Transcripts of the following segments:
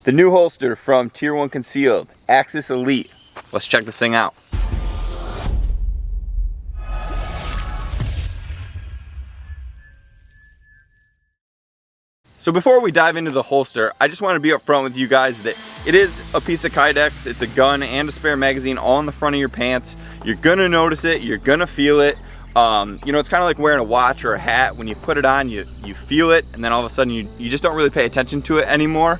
The new holster from Tier One Concealed, Agis Elite. Let's check this thing out. So before we dive into the holster, I just want to be upfront with you guys that it is a piece of kydex. It's a gun and a spare magazine all in the front of your pants. You're gonna notice it, you're gonna feel it. You know, it's kind of like wearing a watch or a hat. When you put it on, you feel it, and then all of a sudden you just don't really pay attention to it anymore.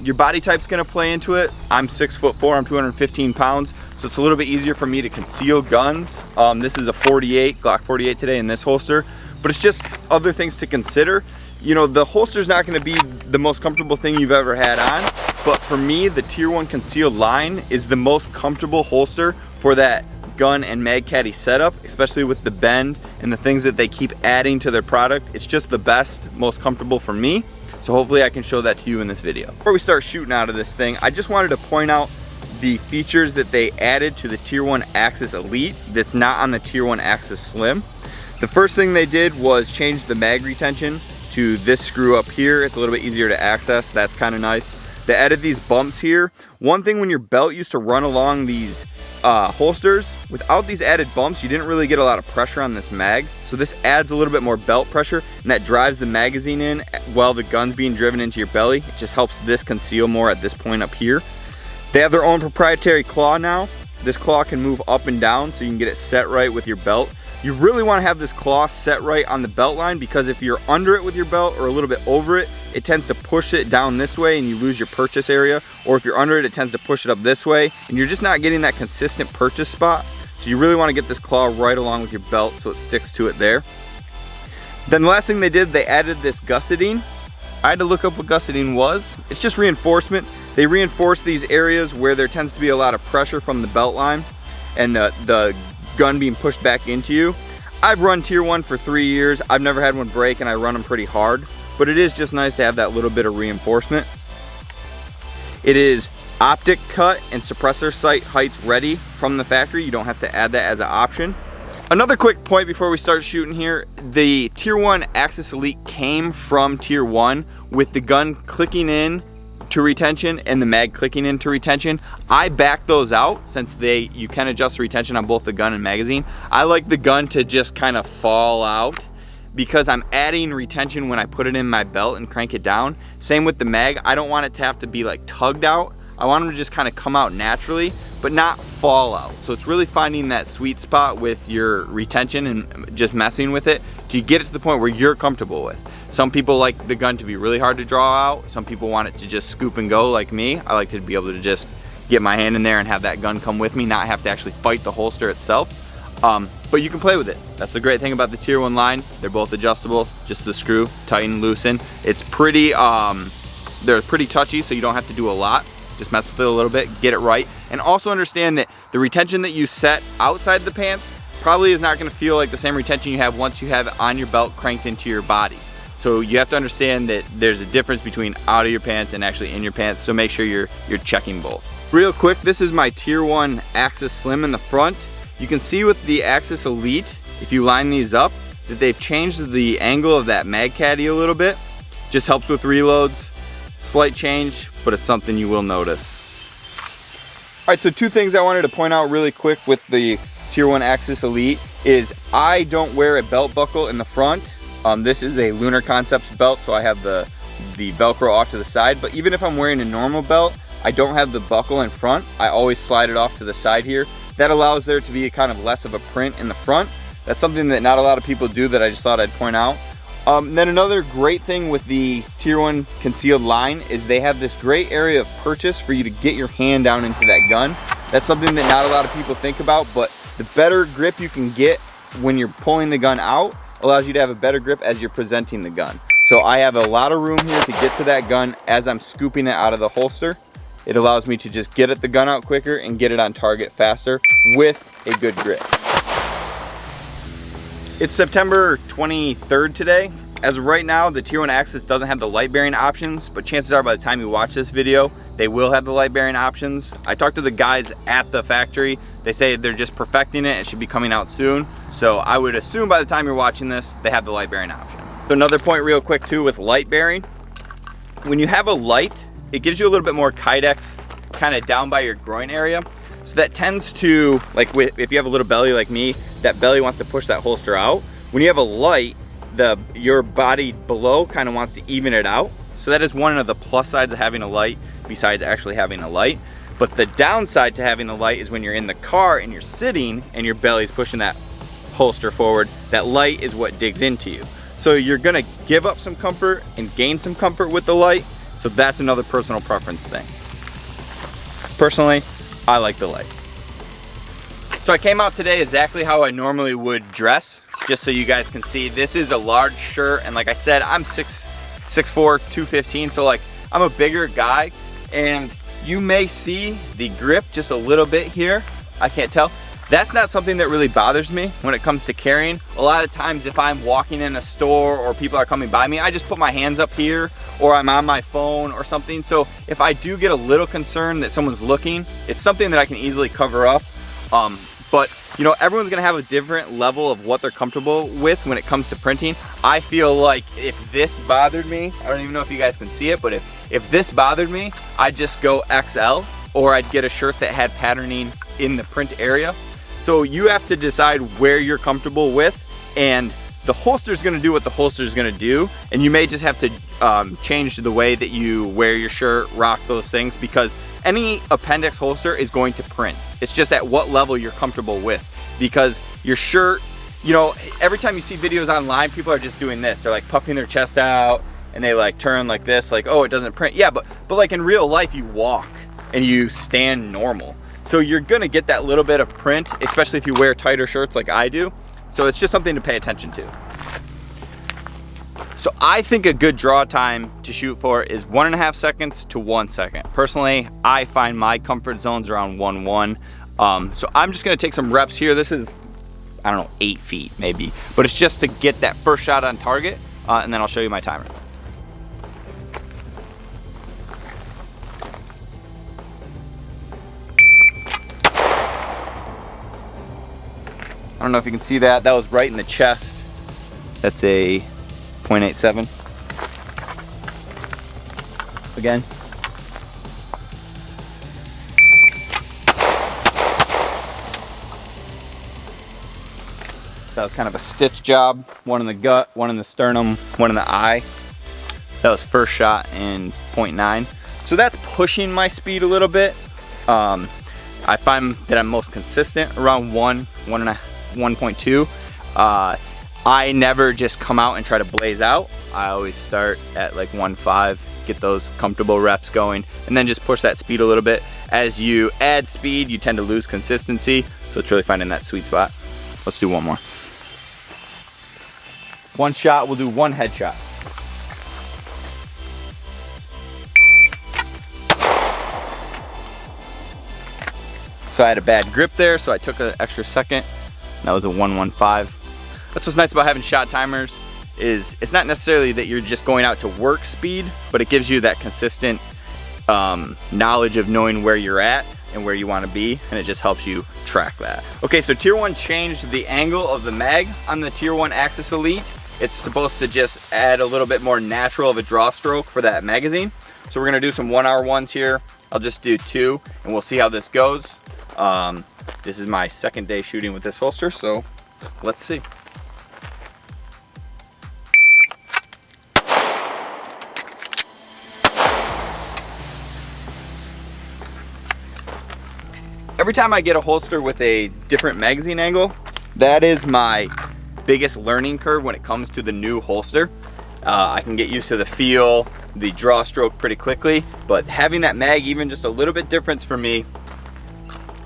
Your body type's gonna play into it. I'm 6'4", I'm 215 pounds, so it's a little bit easier for me to conceal guns. This is a 48, Glock 48 today in this holster, but it's just other things to consider. You know, the holster's not gonna be the most comfortable thing you've ever had on, but for me, the Tier One Concealed line is the most comfortable holster for that gun and mag caddy setup, especially with the bend and the things that they keep adding to their product. It's just the best, most comfortable for me. So hopefully I can show that to you in this video. Before we start shooting out of this thing, I just wanted to point out the features that they added to the Tier One Agis Elite that's not on the Tier One Agis Slim. The first thing they did was change the mag retention to this screw up here. It's a little bit easier to access. That's kind of nice. They added these bumps here. One thing, when your belt used to run along these holsters, without these added bumps, you didn't really get a lot of pressure on this mag. So this adds a little bit more belt pressure, and that drives the magazine in while the gun's being driven into your belly. It just helps this conceal more at this point up here. They have their own proprietary claw now. This claw can move up and down so you can get it set right with your belt. You really want to have this claw set right on the belt line, because if you're under it with your belt or a little bit over it, it tends to push it down this way and you lose your purchase area. Or if you're under it, it tends to push it up this way and you're just not getting that consistent purchase spot. So you really want to get this claw right along with your belt so it sticks to it there. Then the last thing they did, they added this gusseting. I had to look up what gusseting was. It's just reinforcement. They reinforce these areas where there tends to be a lot of pressure from the belt line and the gun being pushed back into you. I've run Tier One for 3 years. I've never had one break, and I run them pretty hard, but it is just nice to have that little bit of reinforcement. It is optic cut and suppressor sight heights ready from the factory. You don't have to add that as an option. Another quick point before we start shooting here, the Tier One Agis Elite came from Tier One with the gun clicking in to retention and the mag clicking into retention. I back those out since you can adjust the retention on both the gun and magazine. I like the gun to just kind of fall out because I'm adding retention when I put it in my belt and crank it down. Same with the mag. I don't want it to have to be like tugged out. I want them to just kind of come out naturally but not fall out. So it's really finding that sweet spot with your retention and just messing with it to get it to the point where you're comfortable with. Some people like the gun to be really hard to draw out. Some people want it to just scoop and go like me. I like to be able to just get my hand in there and have that gun come with me, not have to actually fight the holster itself. But you can play with it. That's the great thing about the Tier One line. They're both adjustable, just the screw, tighten, loosen. It's pretty, they're pretty touchy, so you don't have to do a lot. Just mess with it a little bit, get it right. And also understand that the retention that you set outside the pants probably is not gonna feel like the same retention you have once you have it on your belt cranked into your body. So you have to understand that there's a difference between out of your pants and actually in your pants, so make sure you're checking both. Real quick, this is my Tier One Agis Slim in the front. You can see with the Agis Elite, if you line these up, that they've changed the angle of that mag caddy a little bit. Just helps with reloads. Slight change, but it's something you will notice. All right, so two things I wanted to point out really quick with the Tier One Agis Elite is I don't wear a belt buckle in the front. This is a Lunar Concepts belt, so I have the Velcro off to the side, but even if I'm wearing a normal belt, I don't have the buckle in front. I always slide it off to the side here. That allows there to be kind of less of a print in the front. That's something that not a lot of people do that I just thought I'd point out. Then another great thing with the Tier One Concealed line is they have this great area of purchase for you to get your hand down into that gun. That's something that not a lot of people think about, but the better grip you can get when you're pulling the gun out allows you to have a better grip as you're presenting the gun. So I have a lot of room here to get to that gun as I'm scooping it out of the holster. It allows me to just get the gun out quicker and get it on target faster with a good grip. It's September 23rd today. As of right now, the Tier One Agis doesn't have the light bearing options, but chances are by the time you watch this video, they will have the light bearing options. I talked to the guys at the factory. They say they're just perfecting it and should be coming out soon. So I would assume by the time you're watching this, they have the light bearing option. So another point real quick too with light bearing. When you have a light it gives you a little bit more kydex kind of down by your groin area. So that tends to, like if you have a little belly like me, that belly wants to push that holster out. When you have a light, your body below kind of wants to even it out. So that is one of the plus sides of having a light, besides actually having a light. But the downside to having the light is when you're in the car and you're sitting and your belly's pushing that holster forward, that light is what digs into you. So you're gonna give up some comfort and gain some comfort with the light. So that's another personal preference thing. Personally, I like the light. So I came out today exactly how I normally would dress, just so you guys can see. This is a large shirt, and like I said, I'm 6'4", 215, so like I'm a bigger guy, and you may see the grip just a little bit here. I can't tell. That's not something that really bothers me when it comes to carrying. A lot of times if I'm walking in a store or people are coming by me, I just put my hands up here, or I'm on my phone or something. So if I do get a little concerned that someone's looking, it's something that I can easily cover up. But you know, everyone's gonna have a different level of what they're comfortable with when it comes to printing. I feel like if this bothered me, I don't even know if you guys can see it, but if this bothered me, I'd just go XL, or I'd get a shirt that had patterning in the print area. So you have to decide where you're comfortable with, and the holster is gonna do what the holster is gonna do, and you may just have to change the way that you wear your shirt, rock those things, because any appendix holster is going to print. It's just at what level you're comfortable with, because your shirt, you know, every time you see videos online, people are just doing this. They're like puffing their chest out and they like turn like this, like, oh, it doesn't print. Yeah, but like in real life, you walk and you stand normal. So you're gonna get that little bit of print, especially if you wear tighter shirts like I do. So it's just something to pay attention to. So I think a good draw time to shoot for is 1.5 seconds to 1 second. Personally, I find my comfort zones around 1.1. So I'm just gonna take some reps here. This is, I don't know, 8 feet maybe, but it's just to get that first shot on target, and then I'll show you my timer. I don't know if you can see that. That was right in the chest. That's a 0.87. Again. That was kind of a stitch job. One in the gut, one in the sternum, one in the eye. That was first shot in 0.9. So that's pushing my speed a little bit. I find that I'm most consistent around 1.2. I never just come out and try to blaze out. I always start at like 1.5, get those comfortable reps going, and then just push that speed a little bit. As you add speed, you tend to lose consistency, so it's really finding that sweet spot. Let's do one more. One shot, we'll do one headshot. So I had a bad grip there, so I took an extra second. That was a 1.15. That's what's nice about having shot timers, is it's not necessarily that you're just going out to work speed, but it gives you that consistent knowledge of knowing where you're at and where you want to be, and it just helps you track that. Okay, so Tier 1 changed the angle of the mag on the Tier 1 Agis Elite. It's supposed to just add a little bit more natural of a draw stroke for that magazine. So we're gonna do some 1R1s here. I'll just do 2, and we'll see how this goes. This is my second day shooting with this holster, so let's see. Every time I get a holster with a different magazine angle, that is my biggest learning curve when it comes to the new holster. I can get used to the feel, the draw stroke pretty quickly, but having that mag even just a little bit different for me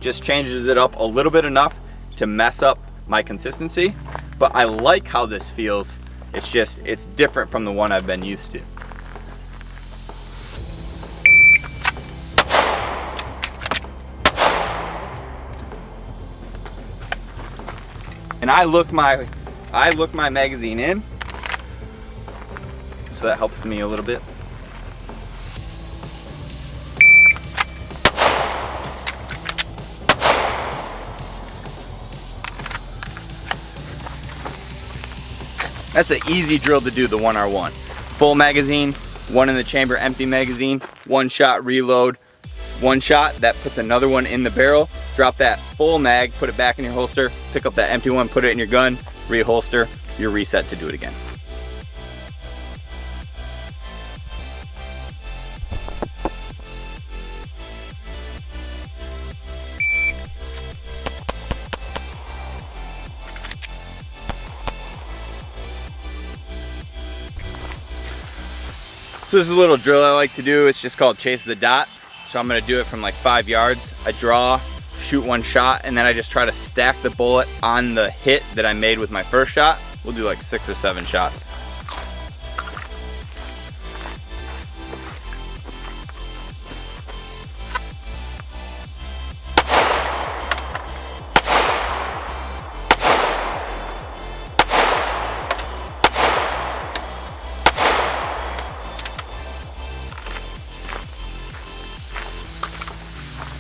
just changes it up a little bit enough to mess up my consistency. But I like how this feels. It's just, it's different from the one I've been used to. And I look my magazine in, so that helps me a little bit. That's an easy drill to do, the 1R1. Full magazine, one in the chamber, empty magazine. one shot reload, one shot, that puts another one in the barrel. Drop that full mag, put it back in your holster, pick up that empty one, put it in your gun, reholster, you're reset to do it again. So this is a little drill I like to do. It's just called chase the dot. So I'm gonna do it from like 5 yards. I draw, shoot one shot, and then I just try to stack the bullet on the hit that I made with my first shot. We'll do like 6 or 7 shots.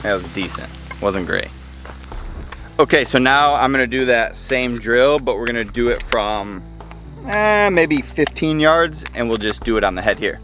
That was decent, wasn't great. Okay, so now I'm gonna do that same drill, but we're gonna do it from maybe 15 yards, and we'll just do it on the head here.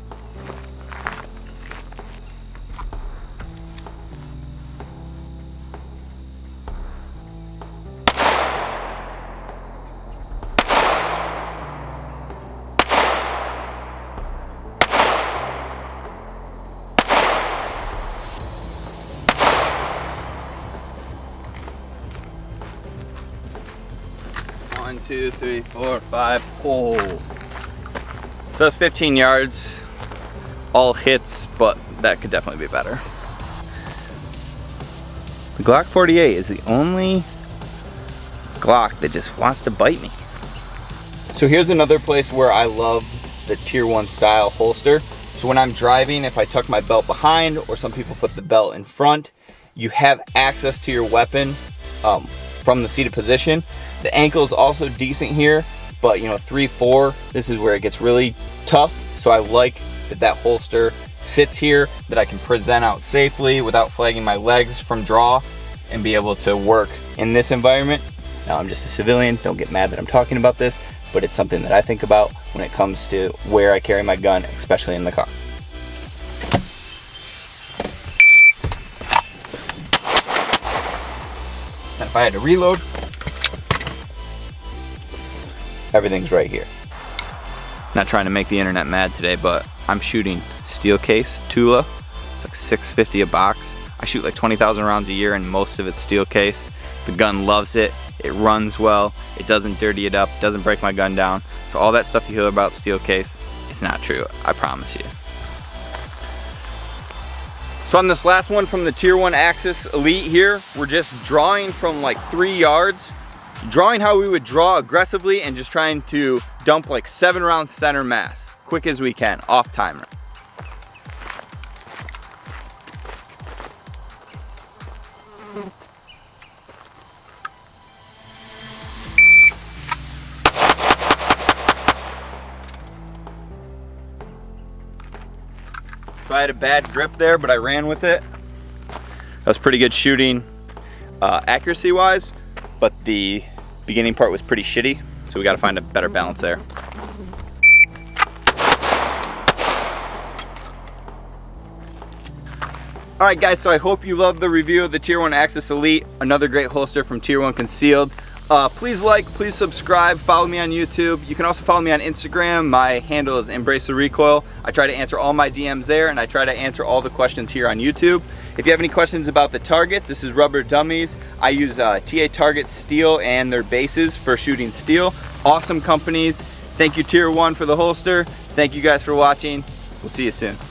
One, two, three, four, five. Oh. So that's 15 yards. All hits, but that could definitely be better. The Glock 48 is the only Glock that just wants to bite me. So here's another place where I love the Tier 1 style holster. So when I'm driving, if I tuck my belt behind, or some people put the belt in front, you have access to your weapon from the seated position. The ankle is also decent here, but you know, 3-4, this is where it gets really tough. So I like that that holster sits here, that I can present out safely without flagging my legs from draw, and be able to work in this environment. Now, I'm just a civilian, don't get mad that I'm talking about this, but it's something that I think about when it comes to where I carry my gun, especially in the car. And if I had to reload, everything's right here. Not trying to make the internet mad today, but I'm shooting steel case Tula. It's like $6.50 a box. I shoot like 20,000 rounds a year, and most of it's steel case. The gun loves it. It runs well. It doesn't dirty it up. Doesn't break my gun down. So all that stuff you hear about steel case, it's not true. I promise you. So on this last one from the Tier 1 Agis Elite here, we're just drawing from like 3 yards. Drawing how we would draw aggressively, and just trying to dump like 7 rounds center mass, quick as we can, off timer. So I had a bad grip there, but I ran with it. That was pretty good shooting accuracy wise, but the beginning part was pretty shitty, so we got to find a better balance there. Alright guys, so I hope you loved the review of the Tier 1 Agis Elite, another great holster from Tier 1 Concealed. Please like, please subscribe, follow me on YouTube. You can also follow me on Instagram. My handle is Embrace the Recoil. I try to answer all my DMs there, and I try to answer all the questions here on YouTube. If you have any questions about the targets, this is Rubber Dummies. I use TA Target Steel and their bases for shooting steel. Awesome companies. Thank you Tier 1 for the holster. Thank you guys for watching. We'll see you soon.